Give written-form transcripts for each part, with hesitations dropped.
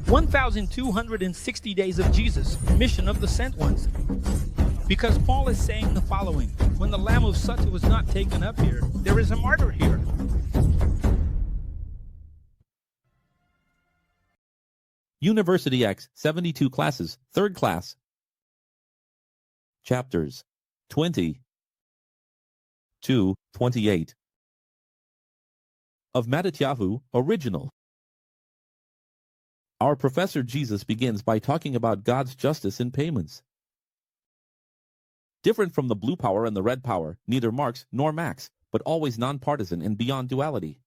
1,260 days of Jesus, mission of the sent ones. Because Paul is saying the following: when the Lamb of Such was not taken up here, there is a martyr here. University X, 72 classes, 3rd class. Chapters 20 to 28 of Matityahu, original. Our Professor Jesus begins by talking about God's justice in payments. Different from the blue power and the red power, neither Marx nor Max, but always nonpartisan and beyond duality.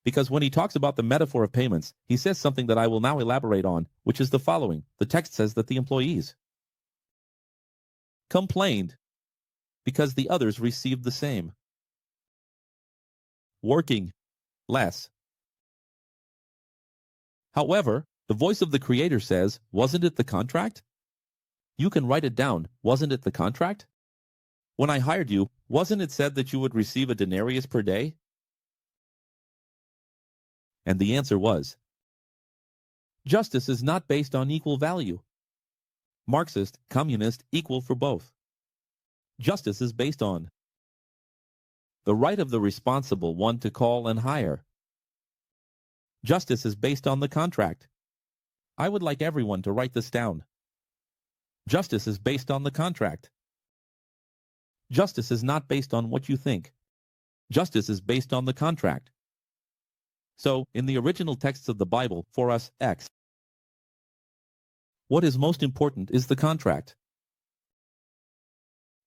Because when he talks about the metaphor of payments, he says something that I will now elaborate on, which is the following. The text says that the employees complained because the others received the same, working less. However, the voice of the Creator says, wasn't it the contract? You can write it down, wasn't it the contract? When I hired you, wasn't it said that you would receive a denarius per day? And the answer was, justice is not based on equal value. Marxist, communist, equal for both. Justice is based on the right of the responsible one to call and hire. Justice is based on the contract. I would like everyone to write this down. Justice is based on the contract. Justice is not based on what you think. Justice is based on the contract. So, in the original texts of the Bible, for us, X, what is most important is the contract.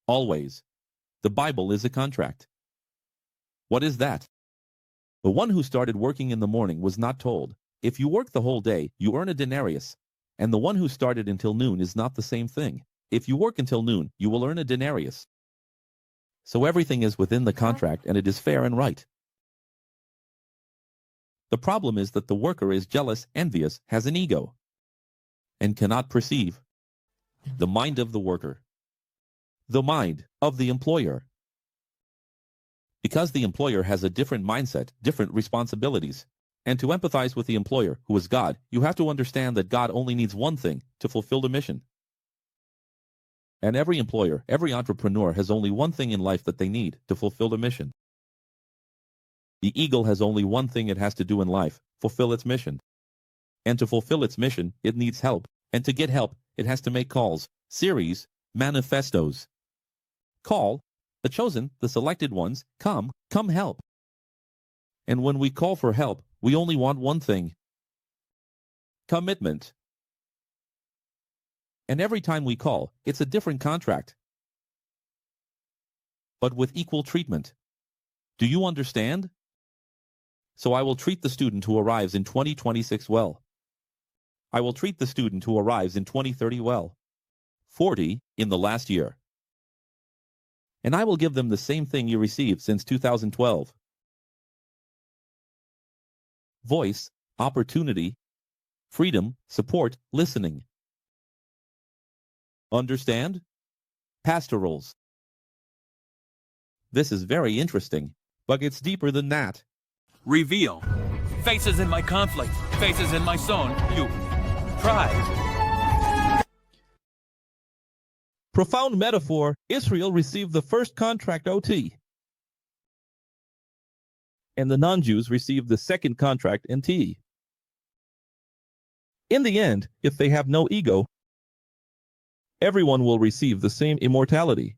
Always. The Bible is a contract. What is that? The one who started working in the morning was not told, if you work the whole day, you earn a denarius. And the one who started until noon is not the same thing. If you work until noon, you will earn a denarius. So everything is within the contract and it is fair and right. The problem is that the worker is jealous, envious, has an ego, and cannot perceive the mind of the worker, the mind of the employer. Because the employer has a different mindset, different responsibilities. And to empathize with the employer, who is God, you have to understand that God only needs one thing, to fulfill the mission. And every employer, every entrepreneur has only one thing in life that they need, to fulfill the mission. The eagle has only one thing it has to do in life, fulfill its mission. And to fulfill its mission, it needs help. And to get help, it has to make calls, series, manifestos. Call, the chosen, the selected ones, come help. And when we call for help, we only want one thing. Commitment. And every time we call, it's a different contract. But with equal treatment. Do you understand? So I will treat the student who arrives in 2026 well. I will treat the student who arrives in 2030 well. 40 in the last year. And I will give them the same thing you received since 2012. Voice, opportunity, freedom, support, listening. Understand? Pastorals. This is very interesting, but it's deeper than that. Reveal. Faces in my conflict. Faces in my zone. You. Pride. Profound metaphor. Israel received the first contract OT. And the non-Jews received the second contract NT. In the end, if they have no ego, everyone will receive the same immortality.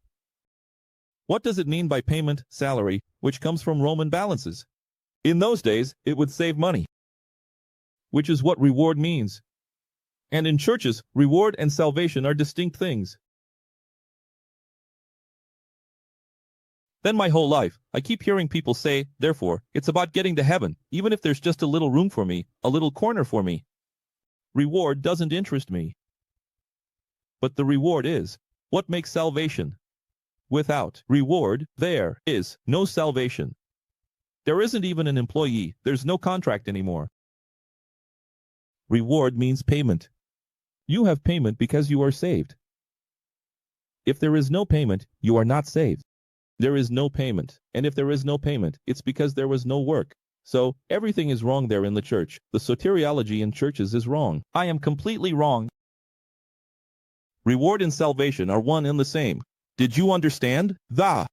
What does it mean by payment, salary, which comes from Roman balances? In those days, it would save money, which is what reward means. And in churches, reward and salvation are distinct things. Then my whole life, I keep hearing people say, therefore, it's about getting to heaven, even if there's just a little room for me, a little corner for me. Reward doesn't interest me. But the reward is what makes salvation. Without reward, there is no salvation. There isn't even an employee. There's no contract anymore. Reward means payment. You have payment because you are saved. If there is no payment, you are not saved. There is no payment. And if there is no payment, it's because there was no work. So, everything is wrong there in the church. The soteriology in churches is wrong. I am completely wrong. Reward and salvation are one and the same. Did you understand? The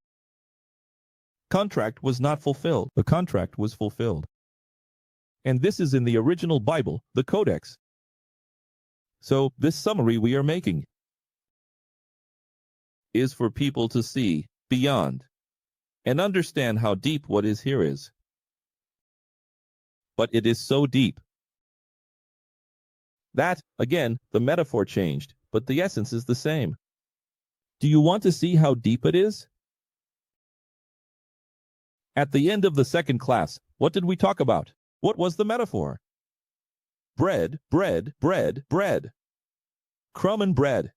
contract was not fulfilled. The contract was fulfilled. And this is in the original Bible, the Codex. So, this summary we are making is for people to see beyond and understand how deep what is here is. But it is so deep that, again, the metaphor changed, but the essence is the same. Do you want to see how deep it is? At the end of the second class, what did we talk about? What was the metaphor? Bread, bread, bread, bread. Crumb and bread.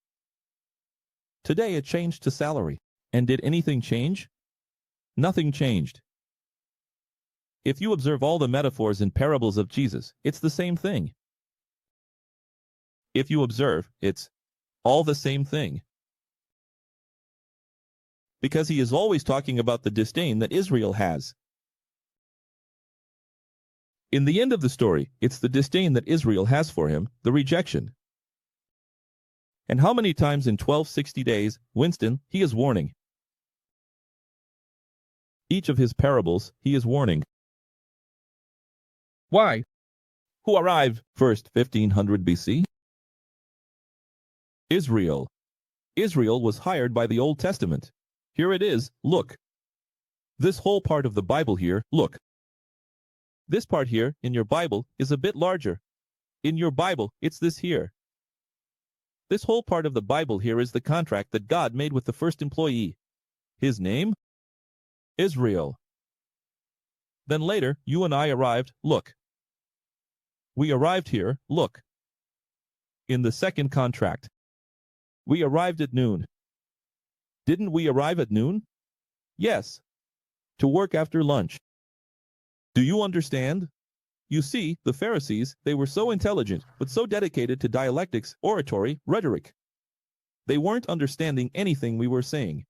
Today it changed to salary. And did anything change? Nothing changed. If you observe all the metaphors and parables of Jesus, it's the same thing. If you observe, it's all the same thing. Because he is always talking about the disdain that Israel has. In the end of the story, it's the disdain that Israel has for him, the rejection. And how many times in 1260 days, Winston, he is warning. Each of his parables, he is warning. Why? Who arrived first 1500 BC? Israel. Israel was hired by the Old Testament. Here it is, look. This whole part of the Bible here, look. This part here, in your Bible, is a bit larger. In your Bible, it's this here. This whole part of the Bible here is the contract that God made with the first employee. His name? Israel. Then later, you and I arrived, look. We arrived here, look. In the second contract. We arrived at noon. Didn't we arrive at noon? Yes. To work after lunch. Do you understand? You see, the Pharisees, they were so intelligent, but so dedicated to dialectics, oratory, rhetoric. They weren't understanding anything we were saying.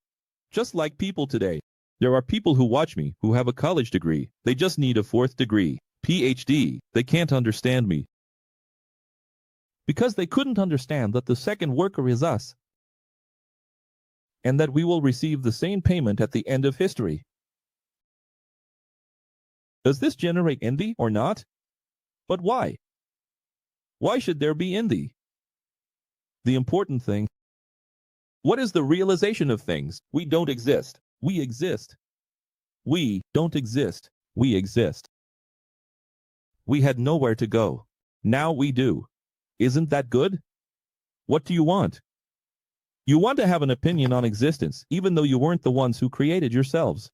Just like people today. There are people who watch me who have a college degree. They just need a fourth degree, PhD. They can't understand me. Because they couldn't understand that the second worker is us. And that we will receive the same payment at the end of history. Does this generate envy or not? But why? Why should there be envy? The important thing. What is the realization of things? We don't exist. We exist. We don't exist. We exist. We had nowhere to go. Now we do. Isn't that good? What do you want? You want to have an opinion on existence, even though you weren't the ones who created yourselves.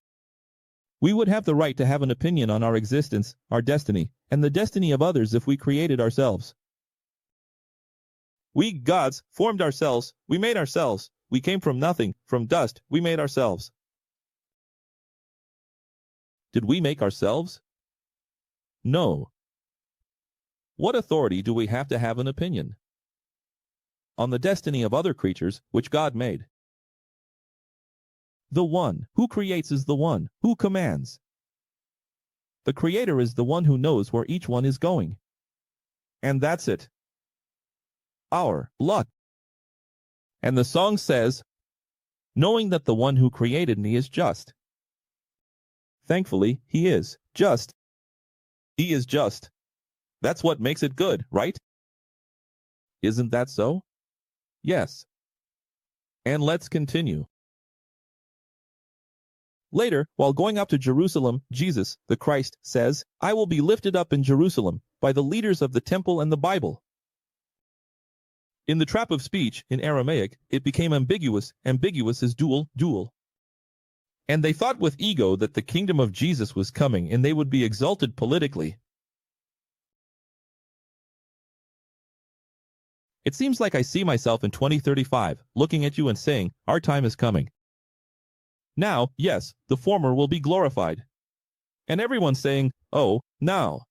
We would have the right to have an opinion on our existence, our destiny, and the destiny of others if we created ourselves. We, gods, formed ourselves, we made ourselves, we came from nothing, from dust, we made ourselves. Did we make ourselves? No. What authority do we have to have an opinion on the destiny of other creatures which God made? The one who creates is the one who commands. The Creator is the one who knows where each one is going. And that's it. Our luck. And the song says, knowing that the one who created me is just. Thankfully, he is just. He is just. That's what makes it good, right? Isn't that so? Yes. And let's continue. Later, while going up to Jerusalem, Jesus, the Christ, says, I will be lifted up in Jerusalem by the leaders of the temple and the Bible. In the trap of speech, in Aramaic, it became ambiguous. Ambiguous is dual, dual. And they thought with ego that the kingdom of Jesus was coming and they would be exalted politically. It seems like I see myself in 2035, looking at you and saying, our time is coming. Now, yes, the former will be glorified. And everyone saying, oh, now.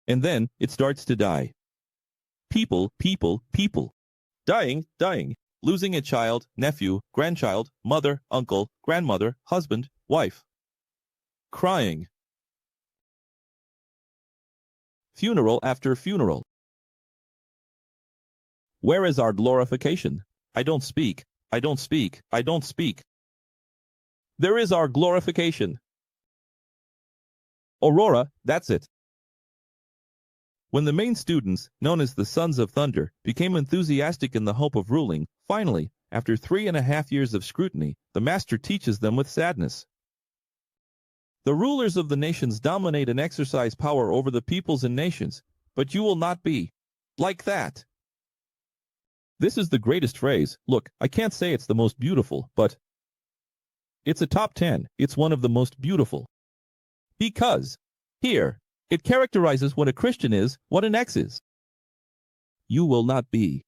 And then, it starts to die. People, people, people. Dying, dying. Losing a child, nephew, grandchild, mother, uncle, grandmother, husband, wife. crying. Funeral after funeral. Where is our glorification? I don't speak, I don't speak, I don't speak. There is our glorification. Aurora, that's it. When the main students, known as the Sons of Thunder, became enthusiastic in the hope of ruling, finally, after 3.5 years of scrutiny, the master teaches them with sadness. The rulers of the nations dominate and exercise power over the peoples and nations, but you will not be like that. This is the greatest phrase. Look, I can't say it's the most beautiful, but it's a top 10. It's one of the most beautiful. Because, here, it characterizes what a Christian is, what an ex is. You will not be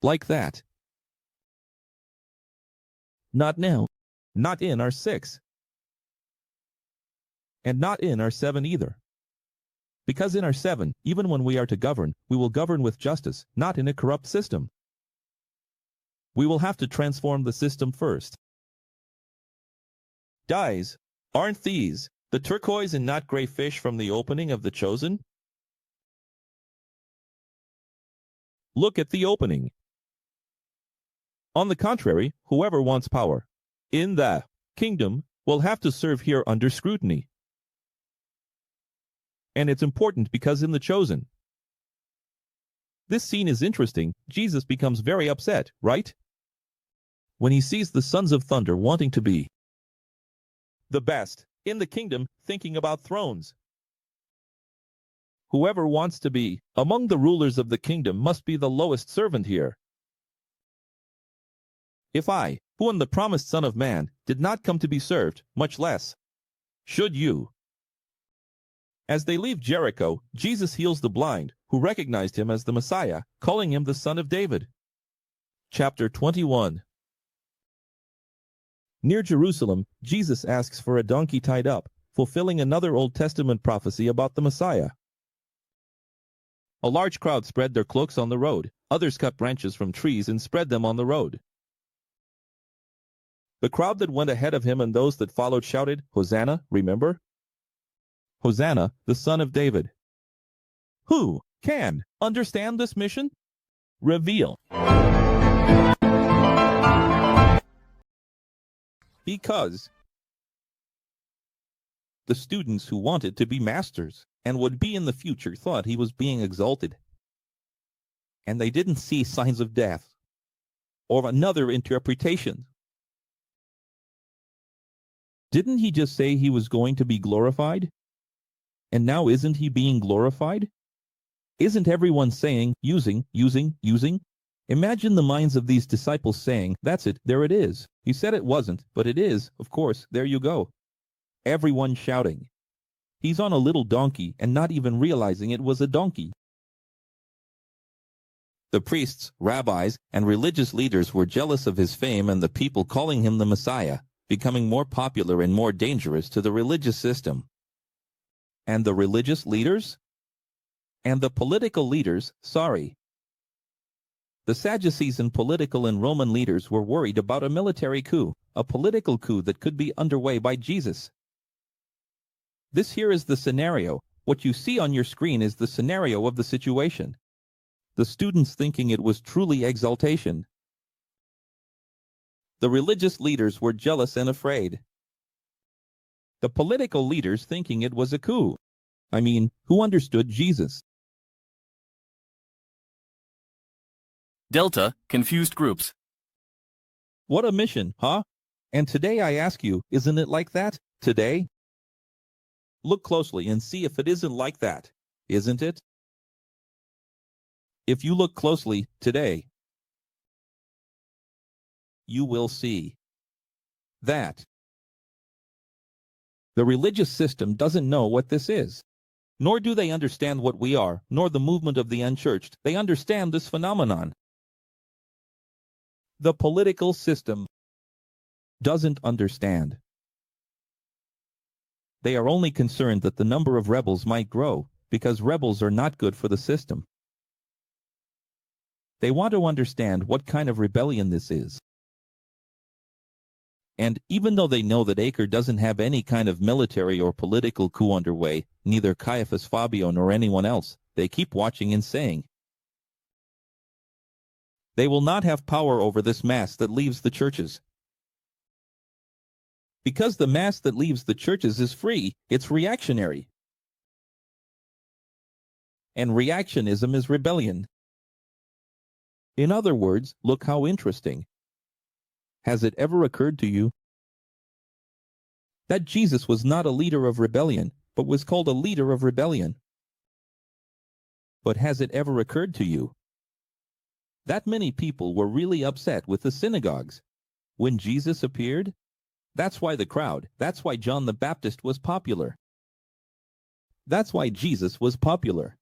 like that. Not now. Not in our 6. And not in our 7 either. Because in our 7, even when we are to govern, we will govern with justice, not in a corrupt system. We will have to transform the system first. Guys, aren't these the turquoise and not gray fish from the opening of The Chosen? Look at the opening. On the contrary, whoever wants power in the kingdom will have to serve here under scrutiny. And it's important because in The Chosen, this scene is interesting. Jesus becomes very upset, right? When he sees the Sons of Thunder wanting to be the best in the kingdom, thinking about thrones. Whoever wants to be among the rulers of the kingdom must be the lowest servant here. If I, who am the promised Son of Man, did not come to be served, much less should you. As they leave Jericho, Jesus heals the blind, who recognized him as the Messiah, calling him the Son of David. Chapter 21. Near Jerusalem, Jesus asks for a donkey tied up, fulfilling another Old Testament prophecy about the Messiah. A large crowd spread their cloaks on the road. Others cut branches from trees and spread them on the road. The crowd that went ahead of him and those that followed shouted, "Hosanna," remember? Hosanna, the Son of David. Who can understand this mission? Reveal. Because the students who wanted to be masters and would be in the future thought he was being exalted. And they didn't see signs of death or another interpretation. Didn't he just say he was going to be glorified? And now isn't he being glorified? Isn't everyone saying, using? Imagine the minds of these disciples saying, "That's it, there it is. He said it wasn't, but it is, of course, there you go." Everyone shouting. He's on a little donkey and not even realizing it was a donkey. The priests, rabbis, and religious leaders were jealous of his fame and the people calling him the Messiah, becoming more popular and more dangerous to the religious system. And the religious leaders? And the political leaders, sorry. The Sadducees and political and Roman leaders were worried about a military coup, a political coup that could be underway by Jesus. This here is the scenario. What you see on your screen is the scenario of the situation. The students thinking it was truly exaltation. The religious leaders were jealous and afraid. The political leaders thinking it was a coup. I mean, who understood Jesus? Delta, confused groups. What a mission, huh? And today I ask you, isn't it like that? Today? Look closely and see if it isn't like that, isn't it? If you look closely today, you will see that the religious system doesn't know what this is. Nor do they understand what we are, nor the movement of the unchurched. They understand this phenomenon. The political system doesn't understand. They are only concerned that the number of rebels might grow, because rebels are not good for the system. They want to understand what kind of rebellion this is. And even though they know that Acre doesn't have any kind of military or political coup underway, neither Caiaphas Fabio nor anyone else, they keep watching and saying, they will not have power over this mass that leaves the churches. Because the mass that leaves the churches is free, it's reactionary. And reactionism is rebellion. In other words, look how interesting. Has it ever occurred to you that Jesus was not a leader of rebellion, but was called a leader of rebellion? But has it ever occurred to you that many people were really upset with the synagogues when Jesus appeared? That's why that's why John the Baptist was popular. That's why Jesus was popular.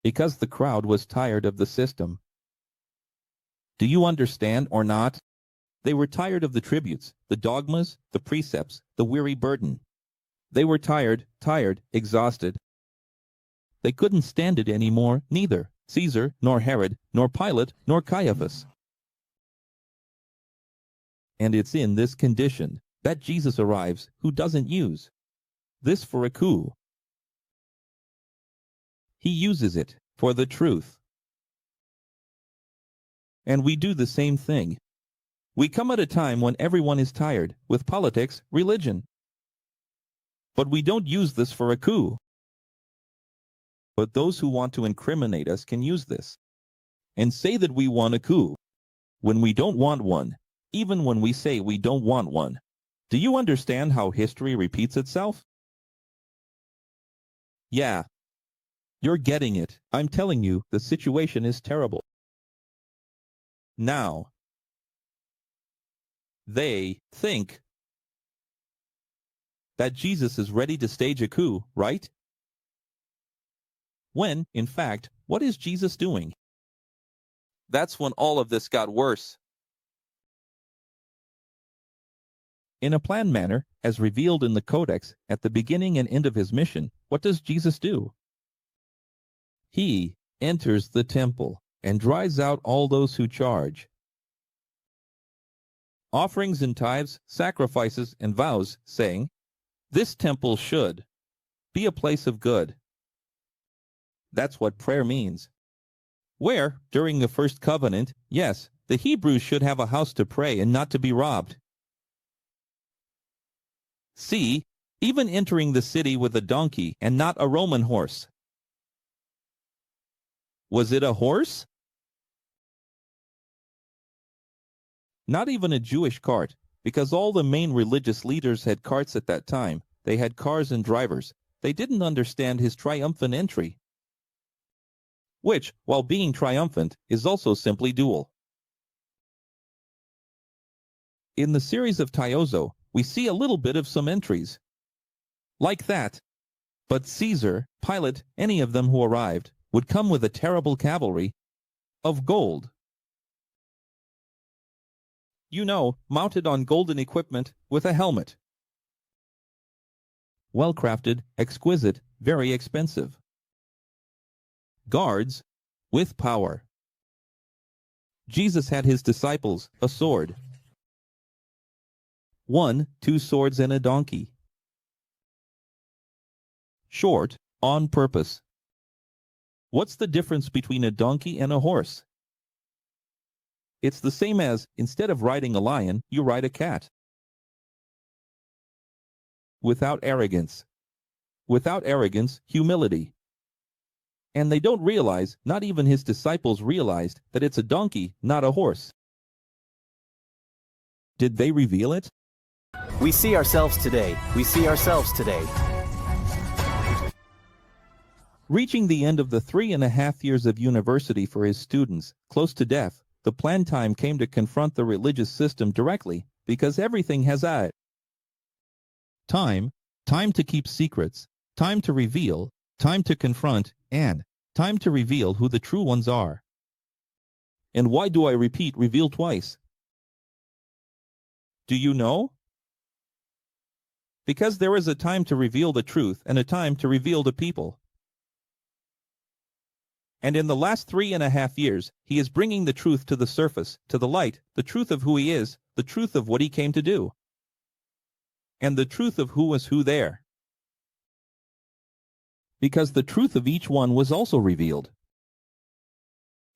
Because the crowd was tired of the system. Do you understand or not? They were tired of the tributes, the dogmas, the precepts, the weary burden. They were tired, exhausted. They couldn't stand it anymore, neither Caesar, nor Herod, nor Pilate, nor Caiaphas. And it's in this condition that Jesus arrives, who doesn't use this for a coup. He uses it for the truth. And we do the same thing. We come at a time when everyone is tired with politics, religion. But we don't use this for a coup. But those who want to incriminate us can use this and say that we want a coup when we don't want one, even when we say we don't want one. Do you understand how history repeats itself? Yeah. You're getting it. I'm telling you, the situation is terrible. Now, they think that Jesus is ready to stage a coup, right? When, in fact, what is Jesus doing? That's when all of this got worse. In a planned manner, as revealed in the Codex, at the beginning and end of his mission, what does Jesus do? He enters the temple and drives out all those who charge offerings and tithes, sacrifices and vows, saying, "This temple should be a place of good." That's what prayer means. Where, during the first covenant, yes, the Hebrews should have a house to pray and not to be robbed. See, even entering the city with a donkey and not a Roman horse. Was it a horse? Not even a Jewish cart, because all the main religious leaders had carts at that time. They had cars and drivers. They didn't understand his triumphant entry, which, while being triumphant, is also simply dual. In the series of Tiozo, we see a little bit of some entries like that. But Caesar, Pilate, any of them who arrived, would come with a terrible cavalry of gold. You know, mounted on golden equipment with a helmet. Well-crafted, exquisite, very expensive. Guards with power. Jesus had his disciples a sword. 1, 2 swords and a donkey. Short, on purpose. What's the difference between a donkey and a horse? It's the same as, instead of riding a lion, you ride a cat. Without arrogance. Without arrogance, humility. And they don't realize, not even his disciples realized, that it's a donkey, not a horse. Did they reveal it? We see ourselves today. We see ourselves today. Reaching the end of the 3.5 years of university for his students, close to death, the planned time came to confront the religious system directly, because everything has a time to keep secrets, time to reveal, time to confront, and time to reveal who the true ones are. And why do I repeat reveal twice? Do you know? Because there is a time to reveal the truth and a time to reveal the people. And in the last 3.5 years, he is bringing the truth to the surface, to the light, the truth of who he is, the truth of what he came to do. and the truth of who was who there. Because the truth of each one was also revealed.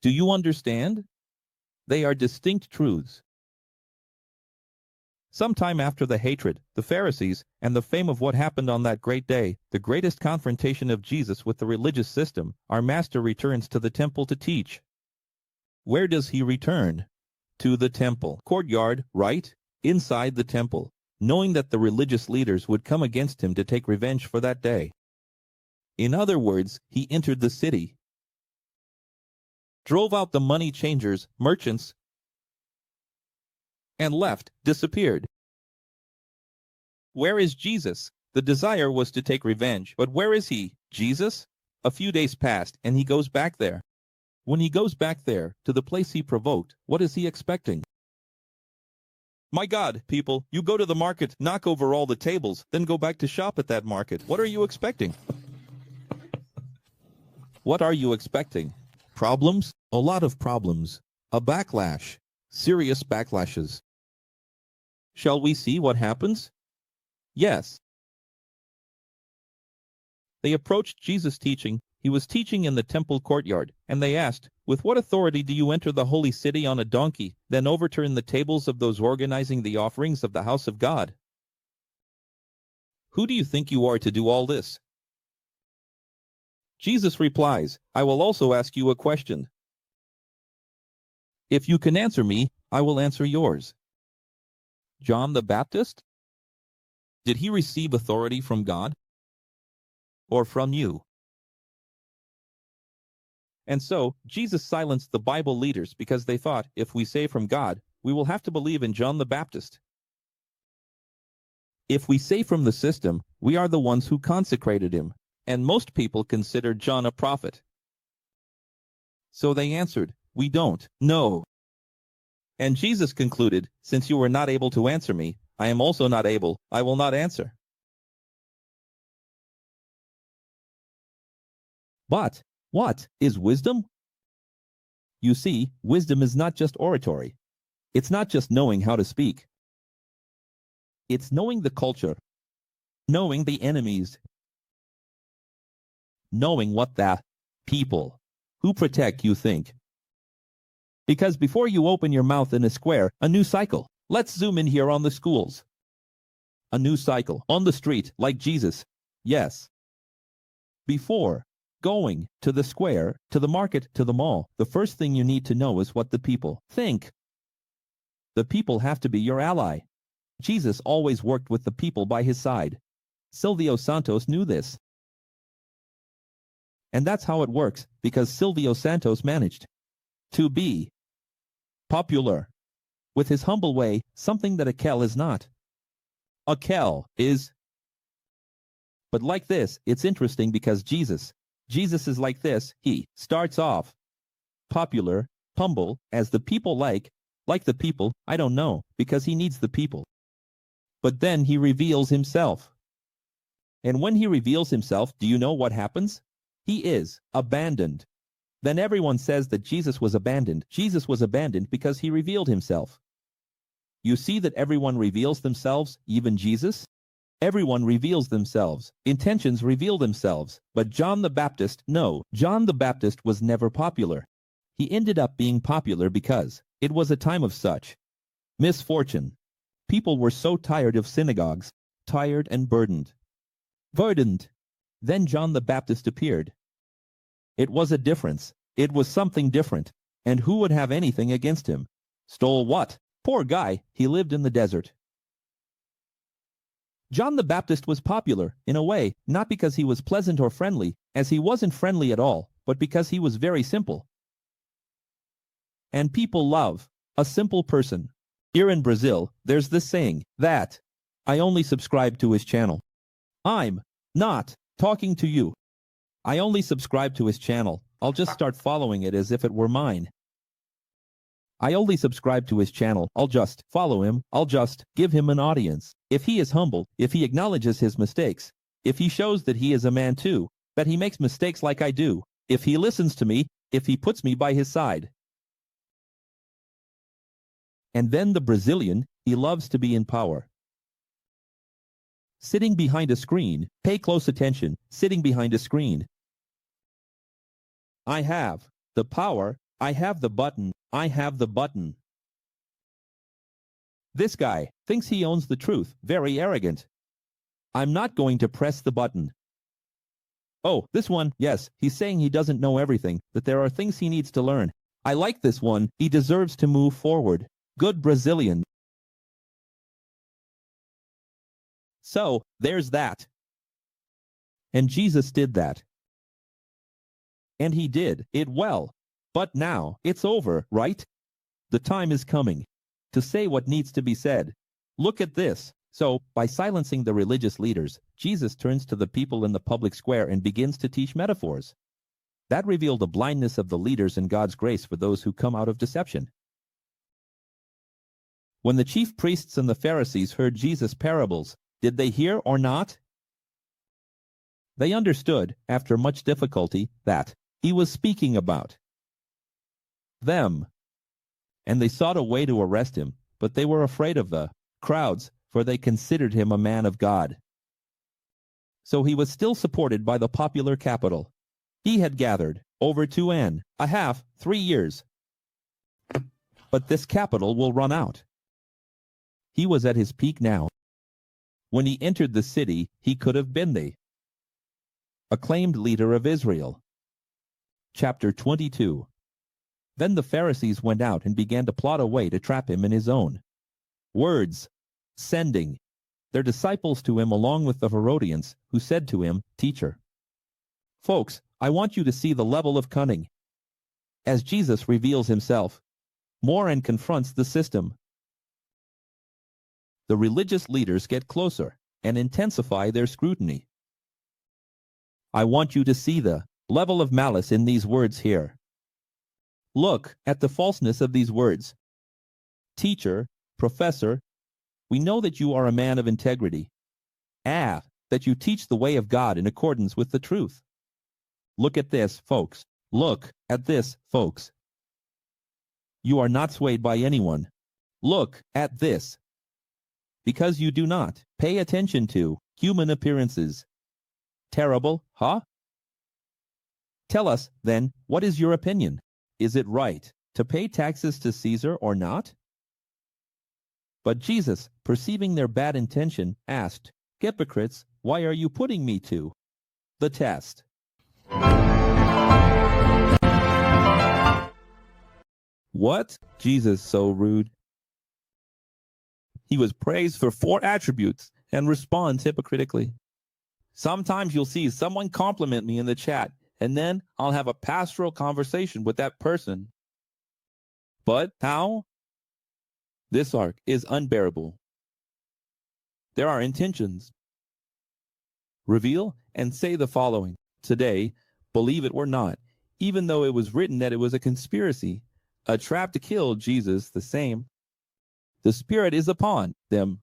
Do you understand? They are distinct truths. Sometime after the hatred, the Pharisees, and the fame of what happened on that great day, the greatest confrontation of Jesus with the religious system, our Master returns to the temple to teach. Where does he return? To the temple courtyard, right? Inside the temple, knowing that the religious leaders would come against him to take revenge for that day. In other words, he entered the city, drove out the money changers, merchants, and left, disappeared. Where is Jesus? The desire was to take revenge, but where is he? Jesus? A few days passed, and he goes back there. When he goes back there, to the place he provoked, what is he expecting? My God, people, you go to the market, knock over all the tables, then go back to shop at that market. What are you expecting? What are you expecting? Problems? A lot of problems. A backlash. Serious backlashes. Shall we see what happens? Yes. They approached Jesus teaching. He was teaching in the temple courtyard, and they asked, "With what authority do you enter the holy city on a donkey, then overturn the tables of those organizing the offerings of the house of God? Who do you think you are to do all this?" Jesus replies, "I will also ask you a question. If you can answer me, I will answer yours. John the Baptist? Did he receive authority from God? Or from you?" And so, Jesus silenced the Bible leaders because they thought, if we say from God, we will have to believe in John the Baptist. If we say from the system, we are the ones who consecrated him, and most people consider John a prophet. So they answered, "We don't know." And Jesus concluded, "Since you were not able to answer me, I am also not able, I will not answer." But what is wisdom? You see, wisdom is not just oratory. It's not just knowing how to speak. It's knowing the culture, knowing the enemies, knowing what the people who protect you think. Because before you open your mouth in a square, a new cycle. Let's zoom in here on the schools. A new cycle on the street, like Jesus. Yes. Before going to the square, to the market, to the mall, the first thing you need to know is what the people think. The people have to be your ally. Jesus always worked with the people by his side. Silvio Santos knew this. And that's how it works, because Silvio Santos managed to be popular with his humble way, something that Akel is not. Akel is. But like this, it's interesting because Jesus is like this. He starts off popular, humble, as the people like the people, I don't know, because he needs the people. But then he reveals himself. And when he reveals himself, do you know what happens? He is abandoned. Then everyone says that Jesus was abandoned. Jesus was abandoned because he revealed himself. You see that everyone reveals themselves, even Jesus? Everyone reveals themselves. Intentions reveal themselves. But John the Baptist, no, John the Baptist was never popular. He ended up being popular because it was a time of such misfortune. People were so tired of synagogues, tired and burdened. Burdened. Then John the Baptist appeared. It was a difference. It was something different. And who would have anything against him? Stole what? Poor guy, he lived in the desert. John the Baptist was popular, in a way, not because he was pleasant or friendly, as he wasn't friendly at all, but because he was very simple. And people love a simple person. Here in Brazil, there's this saying that I only subscribe to his channel. I'm not talking to you. I only subscribe to his channel. I'll just start following it as if it were mine. I only subscribe to his channel. I'll just follow him. I'll just give him an audience. If he is humble, if he acknowledges his mistakes, if he shows that he is a man too, that he makes mistakes like I do, if he listens to me, if he puts me by his side. And then the Brazilian, he loves to be in power. Sitting behind a screen. Pay close attention. Sitting behind a screen. I have the power. I have the button. I have the button. This guy thinks he owns the truth. Very arrogant. I'm not going to press the button. Oh, this one, yes, he's saying he doesn't know everything, that there are things he needs to learn. I like this one. He deserves to move forward. Good Brazilian. So, there's that. And Jesus did that. And he did it well. But now, it's over, right? The time is coming to say what needs to be said. Look at this. So, by silencing the religious leaders, Jesus turns to the people in the public square and begins to teach metaphors. That revealed the blindness of the leaders and God's grace for those who come out of deception. When the chief priests and the Pharisees heard Jesus' parables, did they hear or not? They understood, after much difficulty, that he was speaking about them. And they sought a way to arrest him, but they were afraid of the crowds, for they considered him a man of God. So he was still supported by the popular capital. He had gathered over 3 years. But this capital will run out. He was at his peak now. When he entered the city, he could have been the acclaimed leader of Israel. Chapter 22. Then the Pharisees went out and began to plot a way to trap him in his own words, sending their disciples to him along with the Herodians, who said to him, Teacher. Folks, I want you to see the level of cunning. As Jesus reveals himself more and confronts the system, the religious leaders get closer and intensify their scrutiny. I want you to see the level of malice in these words here. Look at the falseness of these words. Teacher, professor, we know that you are a man of integrity. That you teach the way of God in accordance with the truth. Look at this, folks. Look at this, folks. You are not swayed by anyone. Look at this. Because you do not pay attention to human appearances. Terrible, huh? Tell us, then, what is your opinion? Is it right to pay taxes to Caesar or not? But Jesus, perceiving their bad intention, asked, Hypocrites, why are you putting me to the test? What? Jesus so rude. He was praised for 4 attributes and responds hypocritically. Sometimes you'll see someone compliment me in the chat, and then I'll have a pastoral conversation with that person. But how? This arc is unbearable. There are intentions. Reveal and say the following. Today, believe it or not, even though it was written that it was a conspiracy, a trap to kill Jesus the same. The Spirit is upon them,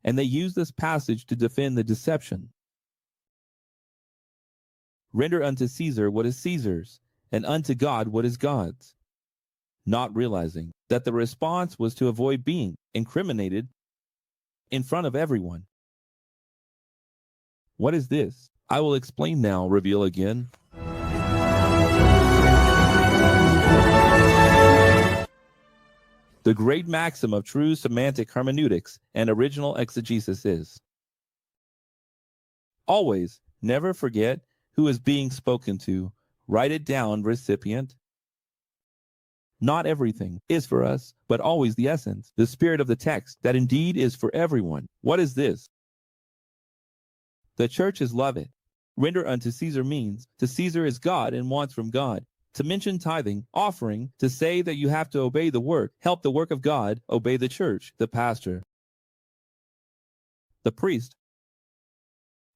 and they use this passage to defend the deception. Render unto Caesar what is Caesar's, and unto God what is God's. Not realizing that the response was to avoid being incriminated in front of everyone. What is this? I will explain now, reveal again. The great maxim of true semantic hermeneutics and original exegesis is always never forget who is being spoken to. Write it down, recipient. Not everything is for us, but always the essence, the spirit of the text, that indeed is for everyone. What is this? The churches love it. Render unto Caesar means to Caesar is God and wants from God. To mention tithing, offering, to say that you have to obey the work, help the work of God, obey the church, the pastor, the priest.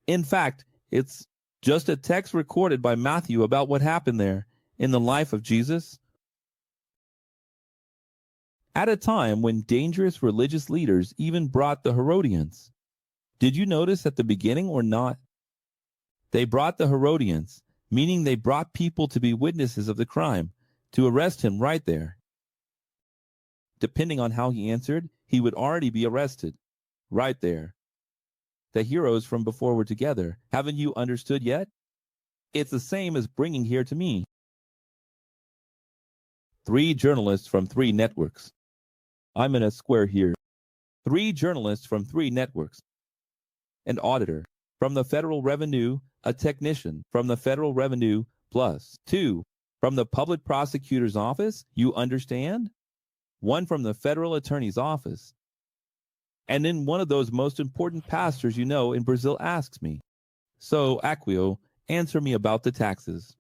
In fact, it's just a text recorded by Matthew about what happened there in the life of Jesus. At a time when dangerous religious leaders even brought the Herodians. Did you notice at the beginning or not? They brought the Herodians, meaning they brought people to be witnesses of the crime, to arrest him right there. Depending on how he answered, he would already be arrested, right there. The heroes from before were together. Haven't you understood yet? It's the same as bringing here to me 3 journalists from 3 networks. I'm in a square here. 3 journalists from 3 networks. An auditor from the Federal Revenue, a technician from the Federal Revenue, plus 2 from the Public Prosecutor's Office, you understand? 1 from the Federal Attorney's Office. And then one of those most important pastors you know in Brazil asks me, so, Aquio, answer me about the taxes.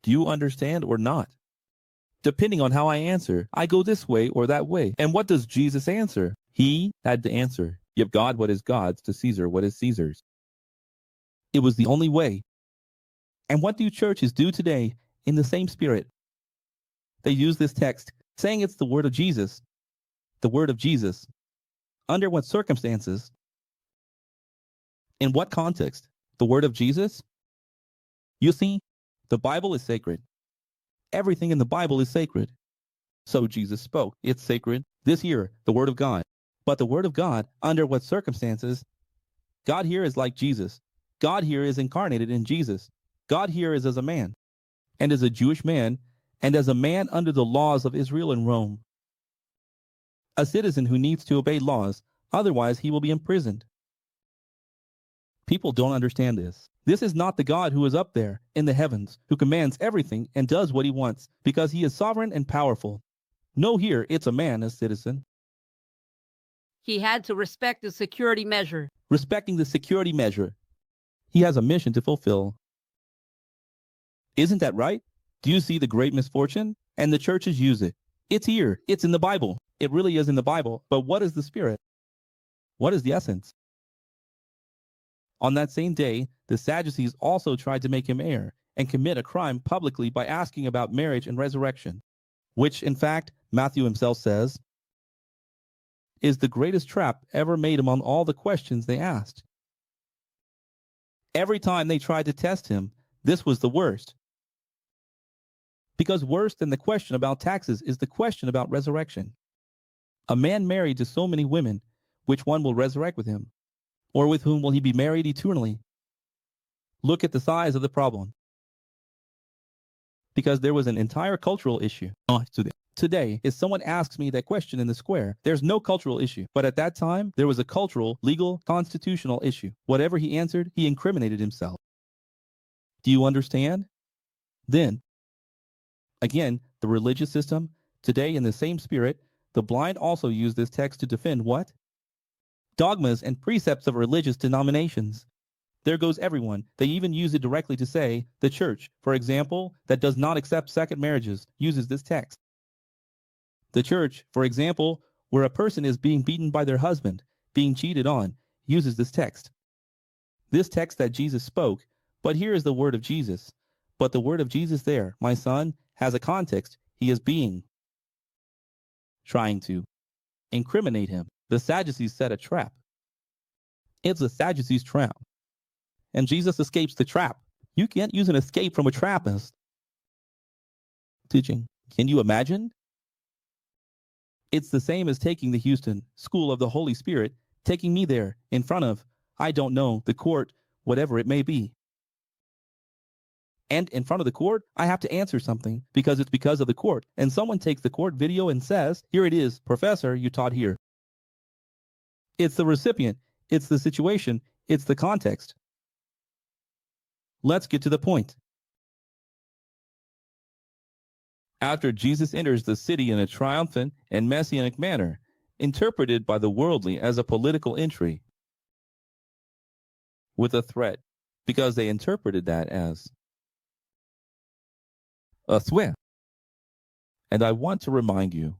Do you understand or not? Depending on how I answer, I go this way or that way. And what does Jesus answer? He had to answer, give God what is God's, to Caesar what is Caesar's. It was the only way. And what do churches do today in the same spirit? They use this text, saying it's the word of Jesus. The word of Jesus. Under what circumstances? In what context? The word of Jesus? You see, the Bible is sacred. Everything in the Bible is sacred. So Jesus spoke. It's sacred. This here, the word of God. But the word of God, under what circumstances? God here is like Jesus. God here is incarnated in Jesus. God here is as a man, and as a Jewish man, and as a man under the laws of Israel and Rome. A citizen who needs to obey laws, otherwise he will be imprisoned. People don't understand this. This is not the God who is up there in the heavens, who commands everything and does what he wants, because he is sovereign and powerful. No, here it's a man, a citizen. He had to respect the security measure. Respecting the security measure. He has a mission to fulfill. Isn't that right? Do you see the great misfortune? And the churches use it. It's here. It's in the Bible. It really is in the Bible. But what is the spirit? What is the essence? On that same day, the Sadducees also tried to make him heir and commit a crime publicly by asking about marriage and resurrection, which, in fact, Matthew himself says, is the greatest trap ever made among all the questions they asked. Every time they tried to test him, this was the worst. Because worse than the question about taxes is the question about resurrection. A man married to so many women, which one will resurrect with him? Or with whom will he be married eternally? Look at the size of the problem. Because there was an entire cultural issue. Today, if someone asks me that question in the square, there's no cultural issue. But at that time, there was a cultural, legal, constitutional issue. Whatever he answered, he incriminated himself. Do you understand? Then, again, the religious system, today in the same spirit, the blind also use this text to defend what? Dogmas and precepts of religious denominations. There goes everyone. They even use it directly to say, the church, for example, that does not accept second marriages, uses this text. The church, for example, where a person is being beaten by their husband, being cheated on, uses this text. This text that Jesus spoke, but here is the word of Jesus. But the word of Jesus there, my son, has a context. He is being trying to incriminate him. The Sadducees set a trap. It's the Sadducees' trap. And Jesus escapes the trap. You can't use an escape from a trap as teaching. Can you imagine? It's the same as taking the Houston School of the Holy Spirit, taking me there in front of, I don't know, the court, whatever it may be. And in front of the court, I have to answer something because it's because of the court. And someone takes the court video and says, here it is, professor, you taught here. It's the recipient, it's the situation, it's the context. Let's get to the point. After Jesus enters the city in a triumphant and messianic manner, interpreted by the worldly as a political entry, with a threat, because they interpreted that as a threat. And I want to remind you,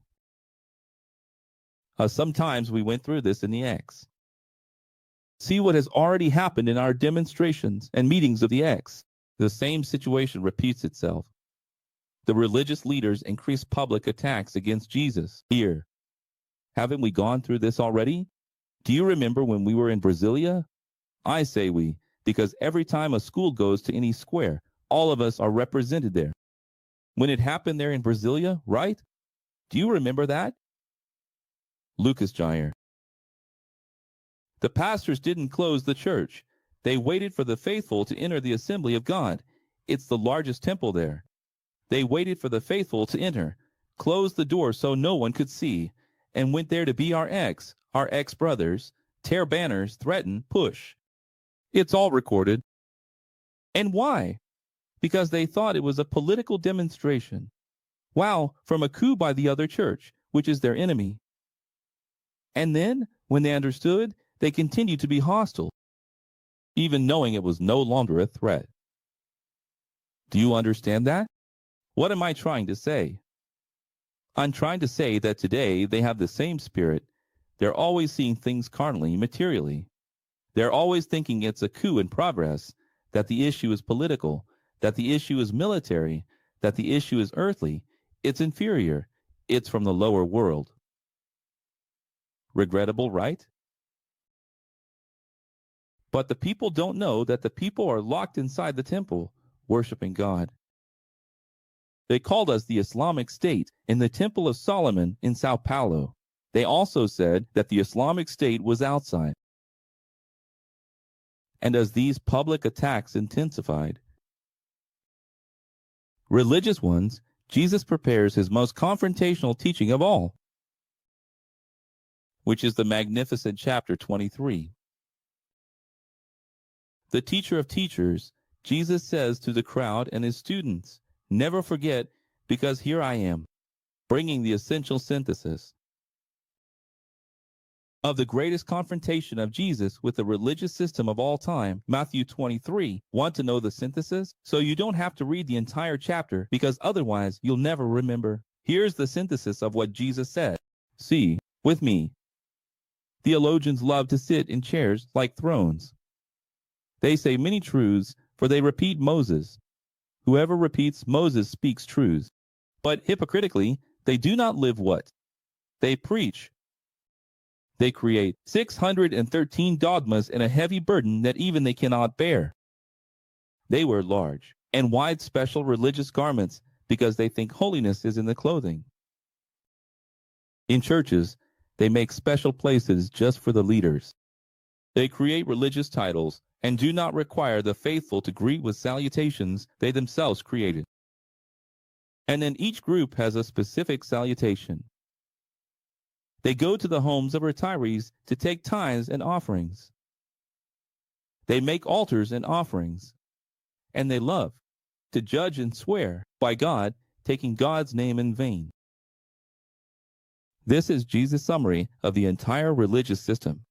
sometimes we went through this in the X. See what has already happened in our demonstrations and meetings of the X. The same situation repeats itself. The religious leaders increase public attacks against Jesus here. Haven't we gone through this already? Do you remember when we were in Brasilia? I say we, because every time a school goes to any square, all of us are represented there. When it happened there in Brasilia, right? Do you remember that? Lucas Jair. The pastors didn't close the church. They waited for the faithful to enter the assembly of God. It's the largest temple there. They waited for the faithful to enter, closed the door so no one could see, and went there to be our ex-brothers, tear banners, threaten, push. It's all recorded. And why? Because they thought it was a political demonstration. Wow, from a coup by the other church, which is their enemy. And then, when they understood, they continued to be hostile, even knowing it was no longer a threat. Do you understand that? What am I trying to say? I'm trying to say that today they have the same spirit. They're always seeing things carnally, materially. They're always thinking it's a coup in progress, that the issue is political, that the issue is military, that the issue is earthly. It's inferior. It's from the lower world. Regrettable, right? But the people don't know that the people are locked inside the temple, worshiping God. They called us the Islamic State in the Temple of Solomon in Sao Paulo. They also said that the Islamic State was outside. And as these public attacks intensified, religious ones, Jesus prepares his most confrontational teaching of all, which is the magnificent chapter 23. The teacher of teachers, Jesus says to the crowd and his students, never forget, because here I am, bringing the essential synthesis of the greatest confrontation of Jesus with the religious system of all time, Matthew 23. Want to know the synthesis? So you don't have to read the entire chapter, because otherwise you'll never remember. Here's the synthesis of what Jesus said. See, with me, theologians love to sit in chairs like thrones. They say many truths, for they repeat Moses. Whoever repeats Moses speaks truths. But hypocritically, they do not live what? They preach. They create 613 dogmas and a heavy burden that even they cannot bear. They wear large and wide special religious garments because they think holiness is in the clothing. In churches, they make special places just for the leaders. They create religious titles and do not require the faithful to greet with salutations they themselves created. And then each group has a specific salutation. They go to the homes of retirees to take tithes and offerings. They make altars and offerings. And they love to judge and swear by God, taking God's name in vain. This is Jesus' summary of the entire religious system.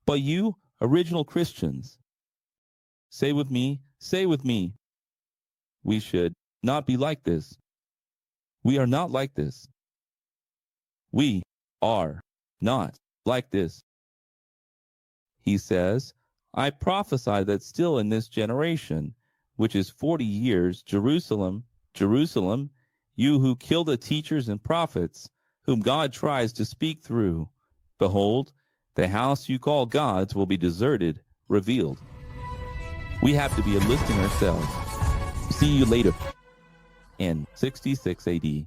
But you, original Christians, say with me, we should not be like this. We are not like this. We are not like this. He says, I prophesy that still in this generation, which is 40 years, Jerusalem, Jerusalem, you who kill the teachers and prophets, whom God tries to speak through, behold, the house you call God's will be deserted, revealed. We have to be enlisting ourselves. See you later. In 66 AD.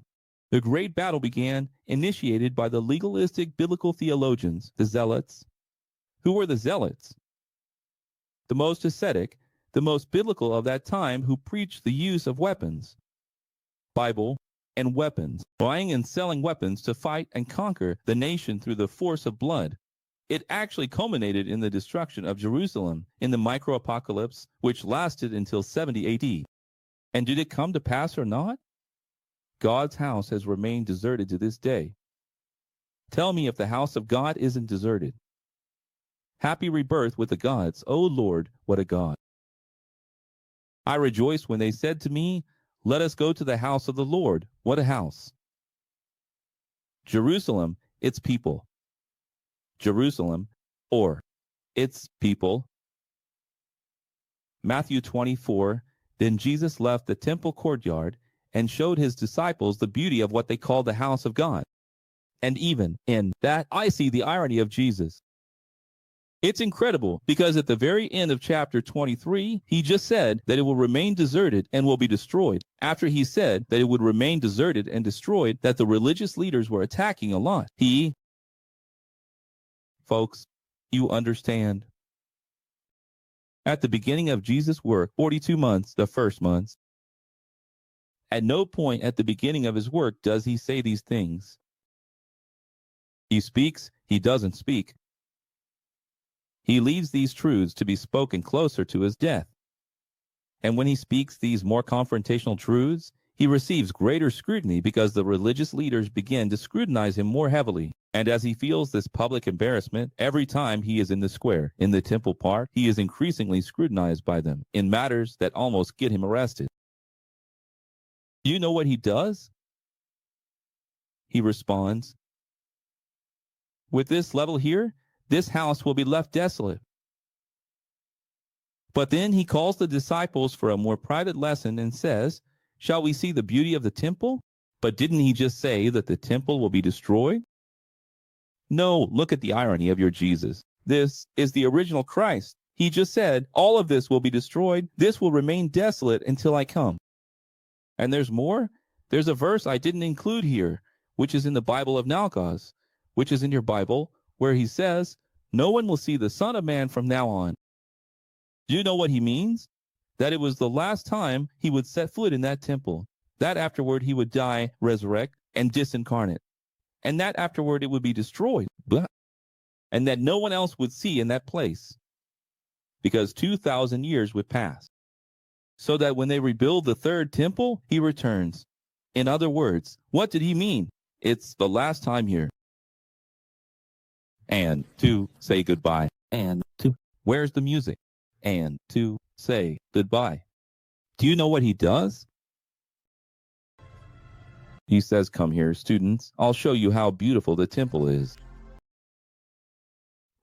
The great battle began, initiated by the legalistic biblical theologians, the Zealots. Who were the Zealots? The most ascetic, the most biblical of that time, who preached the use of weapons, Bible, and weapons, buying and selling weapons to fight and conquer the nation through the force of blood. It actually culminated in the destruction of Jerusalem in the micro-apocalypse, which lasted until 70 AD. And did it come to pass or not? God's house has remained deserted to this day. Tell me if the house of God isn't deserted. Happy rebirth with the gods. O Lord, what a God. I rejoiced when they said to me, let us go to the house of the Lord. What a house. Jerusalem, its people. Jerusalem, or its people. Matthew 24, then Jesus left the temple courtyard and showed his disciples the beauty of what they call the house of God. And even in that, I see the irony of Jesus. It's incredible because at the very end of chapter 23, he just said that it will remain deserted and will be destroyed. After he said that it would remain deserted and destroyed, that the religious leaders were attacking a lot. Folks, you understand. At the beginning of Jesus' work, 42 months, the first months, at no point at the beginning of his work does he say these things. He speaks, he doesn't speak. He leaves these truths to be spoken closer to his death. And when he speaks these more confrontational truths, he receives greater scrutiny because the religious leaders begin to scrutinize him more heavily. And as he feels this public embarrassment, every time he is in the square, in the temple park, he is increasingly scrutinized by them in matters that almost get him arrested. Do you know what he does? He responds, with this level here, this house will be left desolate. But then he calls the disciples for a more private lesson and says, shall we see the beauty of the temple? But didn't he just say that the temple will be destroyed? No, look at the irony of your Jesus. This is the original Christ. He just said, all of this will be destroyed. This will remain desolate until I come. And there's more. There's a verse I didn't include here, which is in the Bible of Nalcos, which is in your Bible, where he says, no one will see the Son of Man from now on. Do you know what he means? That it was the last time he would set foot in that temple. That afterward he would die, resurrect, and disincarnate. And that afterward it would be destroyed. And that no one else would see in that place. Because 2,000 years would pass. So that when they rebuild the third temple, he returns. In other words, what did he mean? It's the last time here. And to say goodbye. And to, where's the music? And to say goodbye. Do you know what he does? He says, come here, students. I'll show you how beautiful the temple is.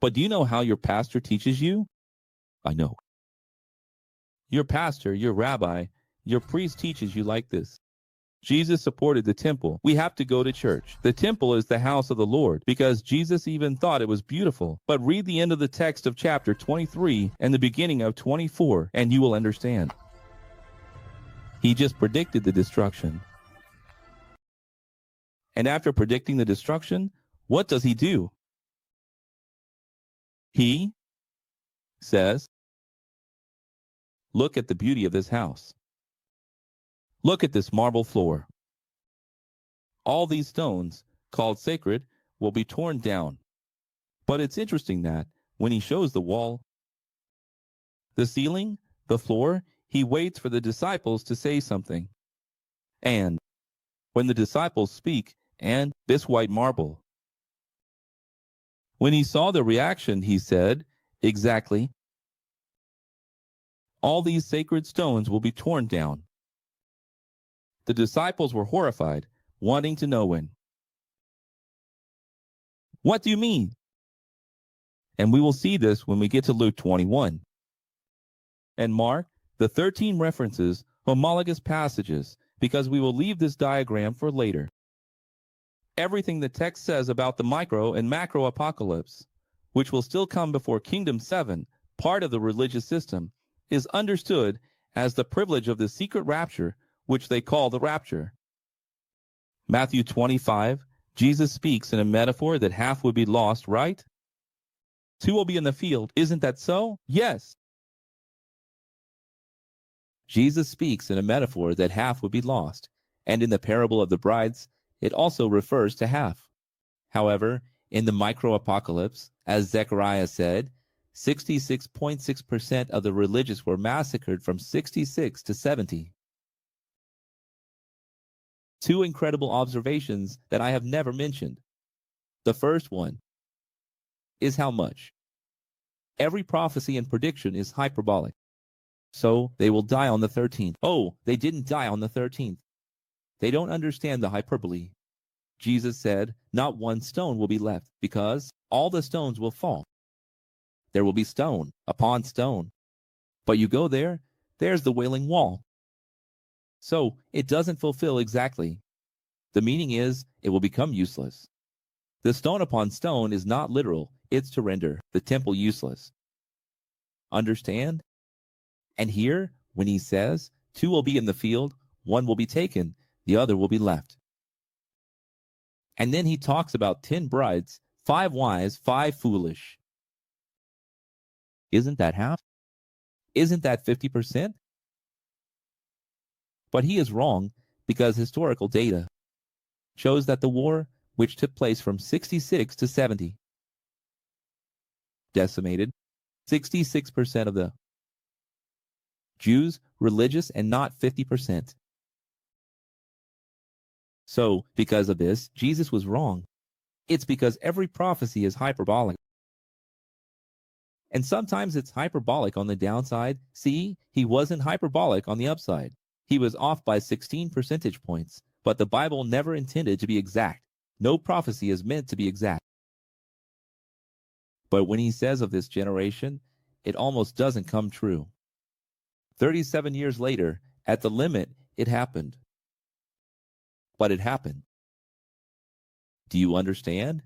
But do you know how your pastor teaches you? I know. Your pastor, your rabbi, your priest teaches you like this. Jesus supported the temple. We have to go to church. The temple is the house of the Lord because Jesus even thought it was beautiful. But read the end of the text of chapter 23 and the beginning of 24 and you will understand. He just predicted the destruction. And after predicting the destruction, what does he do? He says, look at the beauty of this house. Look at this marble floor. All these stones, called sacred, will be torn down. But it's interesting that, when he shows the wall, the ceiling, the floor, he waits for the disciples to say something. And when the disciples speak, and this white marble. When he saw the reaction, he said, exactly. All these sacred stones will be torn down. The disciples were horrified, wanting to know when. What do you mean? And we will see this when we get to Luke 21. And mark the 13 references, homologous passages, because we will leave this diagram for later. Everything the text says about the micro and macro apocalypse, which will still come before Kingdom 7, part of the religious system, is understood as the privilege of the secret rapture, which they call the rapture. Matthew 25, Jesus speaks in a metaphor that half would be lost, right? 2 will be in the field. Isn't that so? Yes. Jesus speaks in a metaphor that half would be lost, and in the parable of the brides, it also refers to half. However, in the micro-apocalypse, as Zechariah said, 66.6% of the religious were massacred from 66 to 70. 2 incredible observations that I have never mentioned. The first one is how much. Every prophecy and prediction is hyperbolic. So they will die on the 13th. Oh, they didn't die on the 13th. They don't understand the hyperbole. Jesus said, not one stone will be left, because all the stones will fall. There will be stone upon stone. But you go there, there's the Wailing Wall. So it doesn't fulfill exactly. The meaning is, it will become useless. The stone upon stone is not literal. It's to render the temple useless. Understand? And here, when he says, 2 will be in the field, 1 will be taken, the other will be left. And then he talks about 10 brides, 5 wise, 5 foolish. Isn't that half? Isn't that 50%? But he is wrong because historical data shows that the war, which took place from 66 to 70, decimated 66% of the Jews, religious, and not 50%. So, because of this, Jesus was wrong. It's because every prophecy is hyperbolic. And sometimes it's hyperbolic on the downside. See, he wasn't hyperbolic on the upside. He was off by 16 percentage points, but the Bible never intended to be exact. No prophecy is meant to be exact. But when he says of this generation, it almost doesn't come true. 37 years later, at the limit, it happened. But it happened. Do you understand?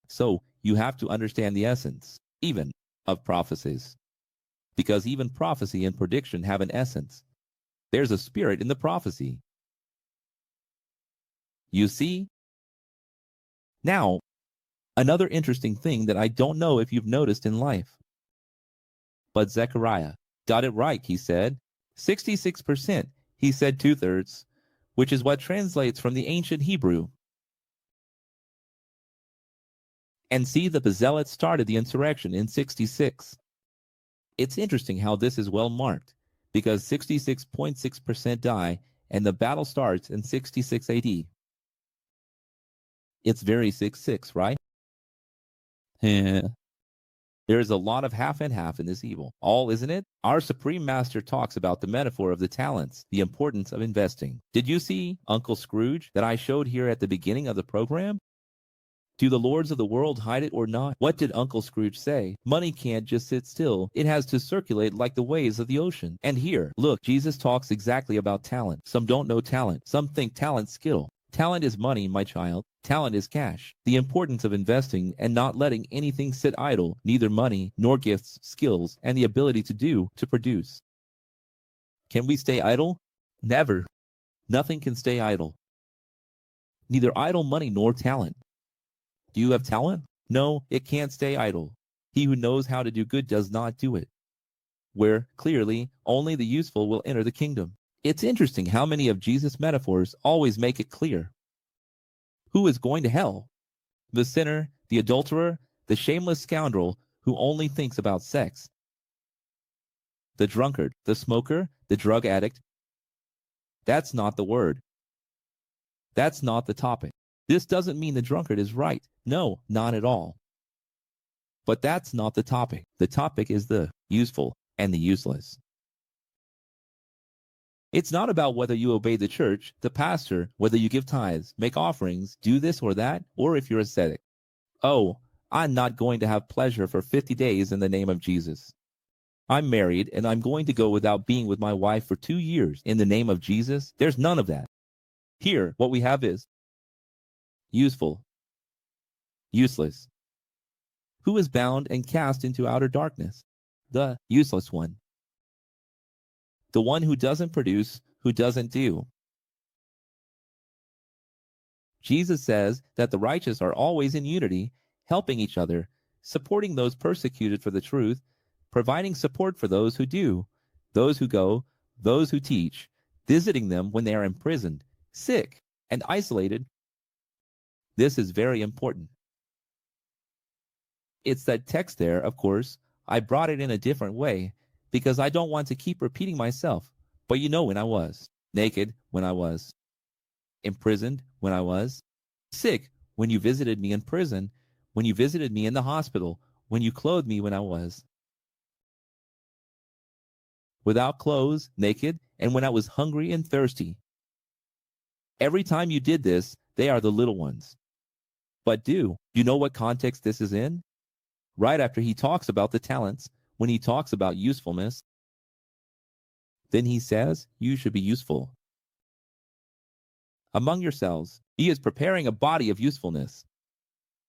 So, you have to understand the essence, even, of prophecies. Because even prophecy and prediction have an essence. There's a spirit in the prophecy. You see? Now, another interesting thing that I don't know if you've noticed in life. But Zechariah got it right, he said. 66%, he said 2/3, which is what translates from the ancient Hebrew. And see, the Zealots started the insurrection in 66. It's interesting how this is well marked, because 66.6% die, and the battle starts in 66 AD. It's very 6-6, right? There's a lot of half and half in this evil. All, isn't it? Our Supreme Master talks about the metaphor of the talents, the importance of investing. Did you see Uncle Scrooge that I showed here at the beginning of the program? Do the lords of the world hide it or not? What did Uncle Scrooge say? Money can't just sit still. It has to circulate like the waves of the ocean. And here, look, Jesus talks exactly about talent. Some don't know talent. Some think talent's skill. Talent is money, my child. Talent is cash. The importance of investing and not letting anything sit idle, neither money nor gifts, skills, and the ability to produce. Can we stay idle? Never. Nothing can stay idle. Neither idle money nor talent. Do you have talent? No, it can't stay idle. He who knows how to do good does not do it. Where, clearly, only the useful will enter the kingdom. It's interesting how many of Jesus' metaphors always make it clear. Who is going to hell? The sinner, the adulterer, the shameless scoundrel who only thinks about sex. The drunkard, the smoker, the drug addict. That's not the word. That's not the topic. This doesn't mean the drunkard is right. No, not at all. But that's not the topic. The topic is the useful and the useless. It's not about whether you obey the church, the pastor, whether you give tithes, make offerings, do this or that, or if you're ascetic. Oh, I'm not going to have pleasure for 50 days in the name of Jesus. I'm married and I'm going to go without being with my wife for 2 years in the name of Jesus. There's none of that. Here, what we have is useful, useless. Who is bound and cast into outer darkness? The useless one. The one who doesn't produce, who doesn't do. Jesus says that the righteous are always in unity, helping each other, supporting those persecuted for the truth, providing support for those who do, those who go, those who teach, visiting them when they are imprisoned, sick, and isolated. This is very important. It's that text there, of course. I brought it in a different way because I don't want to keep repeating myself. But you know when I was naked, when I was imprisoned, when I was sick, when you visited me in prison, when you visited me in the hospital, when you clothed me when I was without clothes, naked, and when I was hungry and thirsty. Every time you did this, they are the little ones. But do you know what context this is in? Right after he talks about the talents, when he talks about usefulness, then he says you should be useful. Among yourselves, he is preparing a body of usefulness.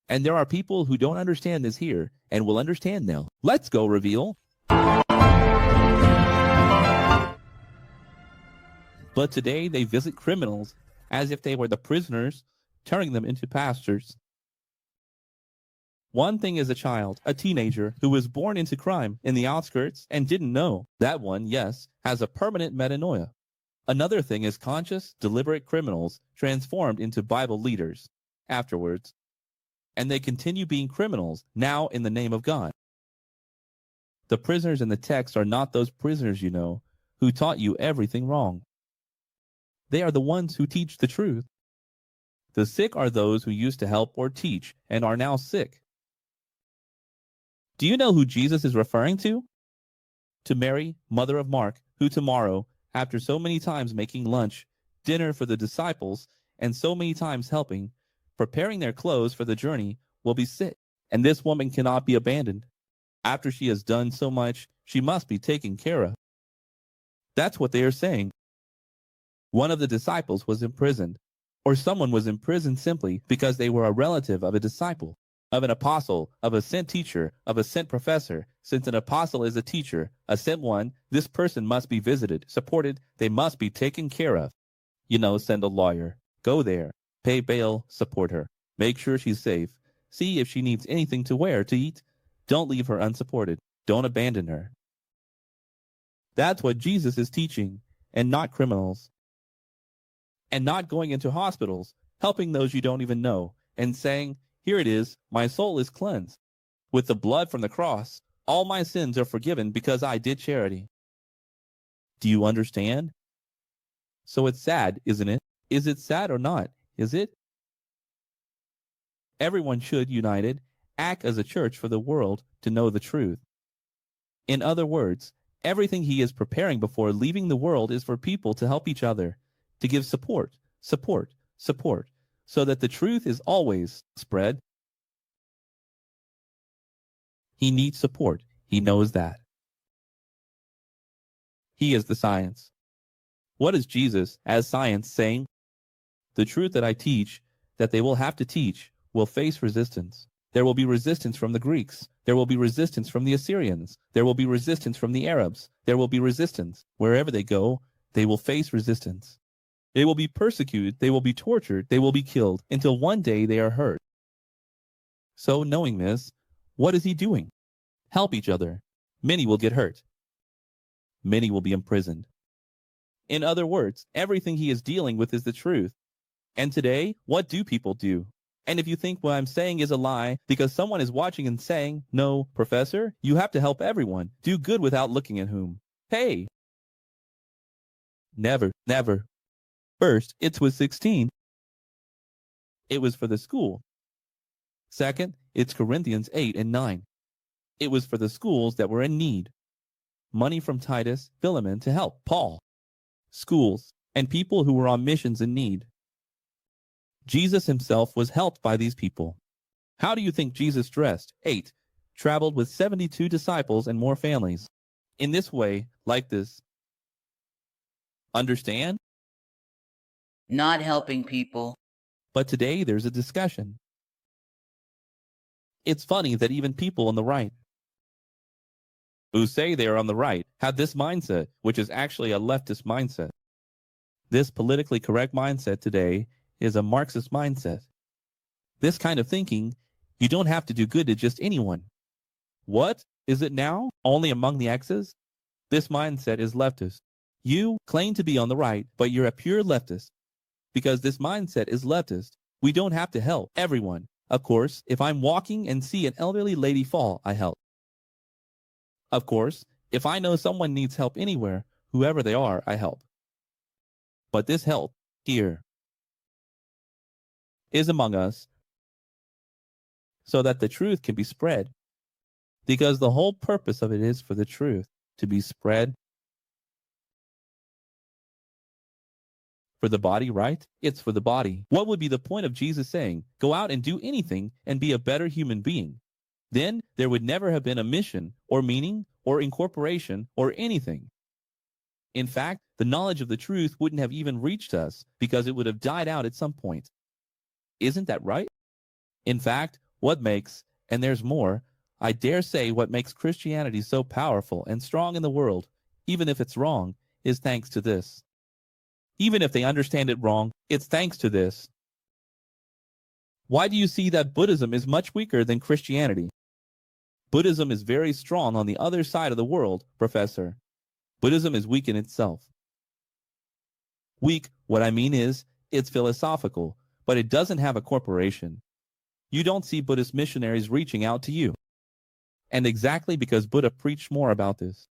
And there are people who don't understand this here and will understand now. Let's go reveal. But today they visit criminals as if they were the prisoners, turning them into pastors. One thing is a child, a teenager, who was born into crime in the outskirts and didn't know. That one, yes, has a permanent metanoia. Another thing is conscious, deliberate criminals transformed into Bible leaders afterwards. And they continue being criminals now in the name of God. The prisoners in the text are not those prisoners you know, who taught you everything wrong. They are the ones who teach the truth. The sick are those who used to help or teach and are now sick. Do you know who Jesus is referring to? To Mary, mother of Mark, who tomorrow, after so many times making lunch, dinner for the disciples, and so many times helping, preparing their clothes for the journey, will be sick. And this woman cannot be abandoned. After she has done so much, she must be taken care of. That's what they are saying. One of the disciples was imprisoned, or someone was imprisoned simply because they were a relative of a disciple, of an apostle, of a sent teacher, of a sent professor. Since an apostle is a teacher, a sent one, this person must be visited, supported, they must be taken care of. You know, send a lawyer, go there, pay bail, support her, make sure she's safe, see if she needs anything to wear, to eat. Don't leave her unsupported, don't abandon her. That's what Jesus is teaching, and not criminals. And not going into hospitals, helping those you don't even know, and saying, here it is, my soul is cleansed. With the blood from the cross, all my sins are forgiven because I did charity. Do you understand? So it's sad, isn't it? Is it sad or not? Is it? Everyone should, united, act as a church for the world to know the truth. In other words, everything he is preparing before leaving the world is for people to help each other, to give support, so that the truth is always spread. He needs support. He knows that. He is the science. What is Jesus, as science, saying? The truth that I teach, that they will have to teach, will face resistance. There will be resistance from the Greeks. There will be resistance from the Assyrians. There will be resistance from the Arabs. There will be resistance. Wherever they go, they will face resistance. They will be persecuted, they will be tortured, they will be killed, until one day they are hurt. So, knowing this, what is he doing? Help each other. Many will get hurt. Many will be imprisoned. In other words, everything he is dealing with is the truth. And today, what do people do? And if you think what I'm saying is a lie because someone is watching and saying, no, professor, you have to help everyone, do good without looking at whom. Hey! Never, never. First, it was 16. It was for the school. Second, it's Corinthians 8 and 9. It was for the schools that were in need. Money from Titus, Philemon to help Paul. Schools, and people who were on missions in need. Jesus himself was helped by these people. How do you think Jesus dressed? 8. Traveled with 72 disciples and more families. In this way, like this. Understand? Not helping people. But today there's a discussion. It's funny that even people on the right, who say they are on the right, have this mindset, which is actually a leftist mindset. This politically correct mindset today is a Marxist mindset. This kind of thinking, you don't have to do good to just anyone. What? Is it now? Only among the X's? This mindset is leftist. You claim to be on the right, but you're a pure leftist. Because this mindset is leftist, we don't have to help everyone. Of course, if I'm walking and see an elderly lady fall, I help. Of course, if I know someone needs help anywhere, whoever they are, I help. But this help, here, is among us, so that the truth can be spread. Because the whole purpose of it is for the truth to be spread. For the body, right? It's for the body. What would be the point of Jesus saying, go out and do anything and be a better human being? Then there would never have been a mission or meaning or incorporation or anything. In fact, the knowledge of the truth wouldn't have even reached us because it would have died out at some point. Isn't that right? In fact, what makes, and there's more, I dare say what makes Christianity so powerful and strong in the world, even if it's wrong, is thanks to this. Even if they understand it wrong, it's thanks to this. Why do you see that Buddhism is much weaker than Christianity? Buddhism is very strong on the other side of the world, Professor. Buddhism is weak in itself. Weak, what I mean is, it's philosophical, but it doesn't have a corporation. You don't see Buddhist missionaries reaching out to you. And exactly because Buddha preached more about this.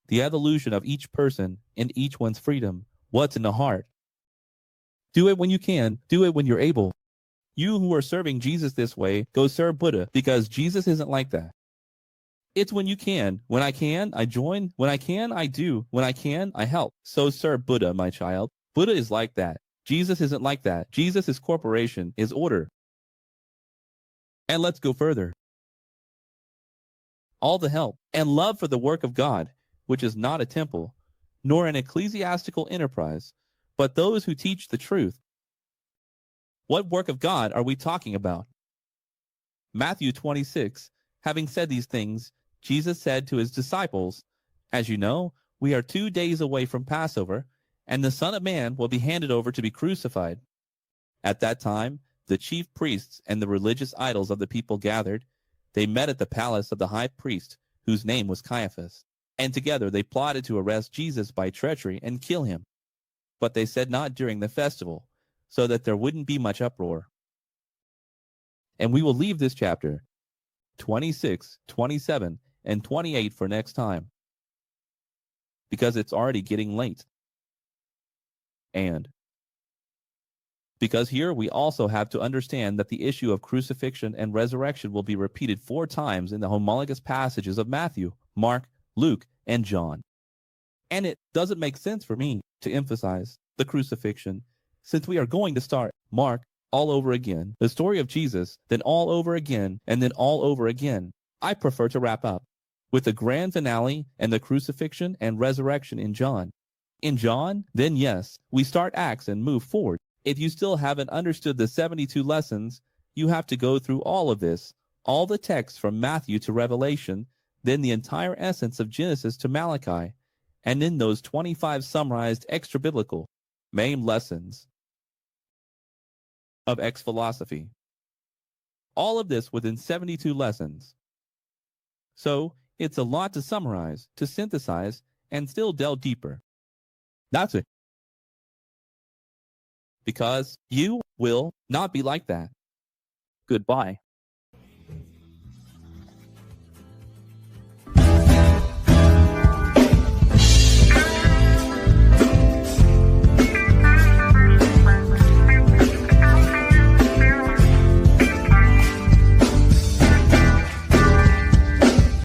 The evolution of each person and each one's freedom, what's in the heart. Do it when you can, do it when you're able. You who are serving Jesus this way, go serve Buddha, because Jesus isn't like that. It's when you can. When I can, I join. When I can, I do. When I can, I help. So serve Buddha, my child. Buddha is like that. Jesus isn't like that. Jesus is corporation, is order. And let's go further. All the help and love for the work of God, which is not a temple, nor an ecclesiastical enterprise, but those who teach the truth. What work of God are we talking about? Matthew 26, having said these things, Jesus said to his disciples, "As you know, we are 2 days away from Passover, and the Son of Man will be handed over to be crucified." At that time, the chief priests and the religious idols of the people gathered. They met at the palace of the high priest, whose name was Caiaphas, and together they plotted to arrest Jesus by treachery and kill him. But they said not during the festival, so that there wouldn't be much uproar. And we will leave this chapter, 26, 27, and 28 for next time, because it's already getting late. And because here we also have to understand that the issue of crucifixion and resurrection will be repeated 4 times in the homologous passages of Matthew, Mark, Luke, and John. And it doesn't make sense for me to emphasize the crucifixion, since we are going to start Mark all over again, the story of Jesus, then all over again, and then all over again. I prefer to wrap up with the grand finale and the crucifixion and resurrection in John. In John, then yes, we start Acts and move forward. If you still haven't understood the 72 lessons, you have to go through all of this, all the texts from Matthew to Revelation, then the entire essence of Genesis to Malachi, and then those 25 summarized extra-biblical main lessons of ex-philosophy. All of this within 72 lessons. So, it's a lot to summarize, to synthesize, and still delve deeper. That's it. Because you will not be like that. Goodbye.